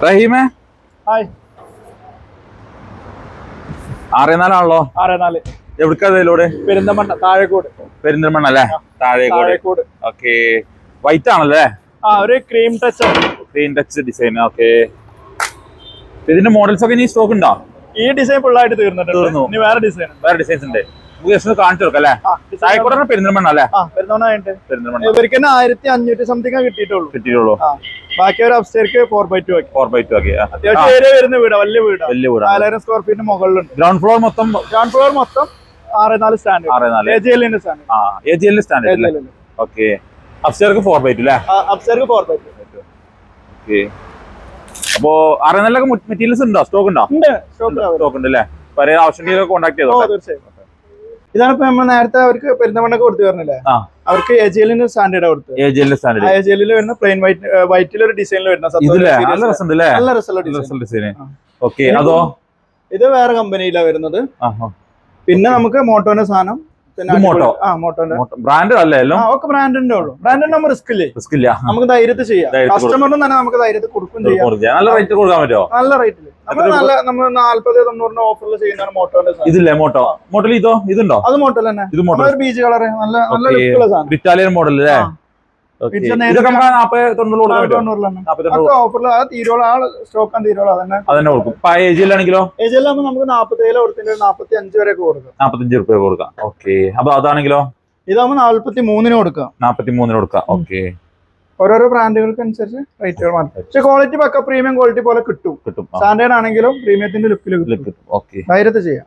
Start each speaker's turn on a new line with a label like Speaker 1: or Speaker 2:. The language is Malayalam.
Speaker 1: റഹീമേ
Speaker 2: ഹായ്
Speaker 1: 64
Speaker 2: 64
Speaker 1: എവിടേക്കതിലൂടെ
Speaker 2: പെരിന്തമണ്ണ താഴെക്കോട്.
Speaker 1: പെരിന്തൽമണ്ണ അല്ലേ? താഴേക്കോട്. ഓക്കെ, വൈറ്റ് ആണല്ലേ?
Speaker 2: ഒരു cream touch
Speaker 1: cream touch design. Okay, ഇതിന്റെ മോഡൽസ് ഒക്കെ ഇനി സ്റ്റോക്ക് ഉണ്ടോ?
Speaker 2: ഈ ഡിസൈൻ ഫുള്ളായിട്ട് തീർന്നു. ഇനി വേറെ
Speaker 1: ഡിസൈൻസ് ഉണ്ട്. കാണിച്ചു കൊടുക്കാം അല്ലേ? താഴെക്കോട് പെരിന്തൽമണ്ണ അല്ലേ?
Speaker 2: പെരിന്തമണ്ണ ഇവർക്ക് 1500 സംതിങ് കിട്ടിയിട്ടുള്ളൂ. ബാക്കി ഒരു അപ്സ്റ്റേർക്ക് 4x2
Speaker 1: ആക്കി.
Speaker 2: അത്യാവശ്യം ഏരിയ വരുന്ന വീടാ, വലിയ വീട് 4000 സ്ക്വയർ ഫീറ്റ് മുകളിലുണ്ട്.
Speaker 1: ഗ്രൗണ്ട് ഫ്ലോർ മൊത്തം
Speaker 2: 6-4 സ്റ്റാൻഡേർഡ്
Speaker 1: AGL സ്റ്റാൻഡേർഡ്. ഓക്കെ, അപ്സ്റ്റേർക്ക് 4x2 അല്ലേ?
Speaker 2: അപ്സ്റ്റേർക്ക് 4x2.
Speaker 1: ഓക്കെ, അപ്പോ 64 മെറ്റീരിയൽസ് ഉണ്ടോ? സ്റ്റോക്ക് ഉണ്ടോ? സ്റ്റോക്ക് ഉണ്ട് അല്ലേ? പല ആവശ്യം കോൺടാക്ട് ചെയ്തോ.
Speaker 2: തീർച്ചയായും. ഇതാണ് ഇപ്പൊ നമ്മൾ നേരത്തെ അവർക്ക് പെരിന്തമണ്ണക്ക് കൊടുത്തു പറഞ്ഞില്ലേ, അവർക്ക് AGL സ്റ്റാൻഡേർഡ് കൊടുത്തു. AGL വരുന്ന പ്ലെയിൻ വൈറ്റിൽ ഒരു ഡിസൈനിൽ വരുന്ന നല്ല രസമുള്ള ഡിസൈൻ.
Speaker 1: അതോ
Speaker 2: ഇത് വേറെ കമ്പനിയിലാണ് വരുന്നത്. പിന്നെ നമുക്ക് മോട്ടോന്റെ സാധനം,
Speaker 1: ബ്രാൻഡ് അല്ലേ?
Speaker 2: ഒക്കെ ബ്രാൻഡിന്റെ ഉള്ളൂ. ബ്രാൻഡിന്റെ നമ്മൾ റിസ്ക് ഇല്ല, നമുക്ക് ധൈര്യത്തിൽ ചെയ്യാം. കസ്റ്റമറിനും തന്നെ നമുക്ക് ധൈര്യത്തിൽ കൊടുക്കും ചെയ്യാം.
Speaker 1: നല്ല റേറ്റ് കൊടുക്കാൻ പറ്റുമോ?
Speaker 2: നല്ല റേറ്റിൽ നമ്മൾ 40-90 ഓഫറിൽ ചെയ്യുന്ന മോട്ടോന്റെ
Speaker 1: ഇതില്ലേ? മോട്ടോൽ ഇതുണ്ടോ?
Speaker 2: അത് മോട്ടോൽ തന്നെ. ഇത് മോട്ടോൽ ബീച്ച് കളർ നല്ല ലുക്കുള്ള സാധനം.
Speaker 1: ഇറ്റാലിയൻ മോഡൽ അല്ലേ? ആണെങ്കിലോ
Speaker 2: നമുക്ക് 47 കൊടുത്തിട്ട് 45 വരെ കൊടുക്കാം.
Speaker 1: 45 രൂപ കൊടുക്കാം. ഓക്കെ, അപ്പൊ അതാണെങ്കിലോ?
Speaker 2: ഇതാകുമ്പോ 43 കൊടുക്കാം.
Speaker 1: 43 കൊടുക്കാം. ഓക്കെ,
Speaker 2: ഓരോരോ ബ്രാൻഡുകൾക്ക് അനുസരിച്ച് റേറ്റുകൾ മാറ്റും. പക്ഷെ ക്വാളിറ്റി പക്ക പ്രീമിയം ക്വാളിറ്റി പോലെ കിട്ടും. സ്റ്റാൻഡേർഡ് ആണെങ്കിലും പ്രീമിയത്തിന്റെ ലുക്കിൽ കിട്ടും. ധൈര്യത്തിൽ ചെയ്യാം.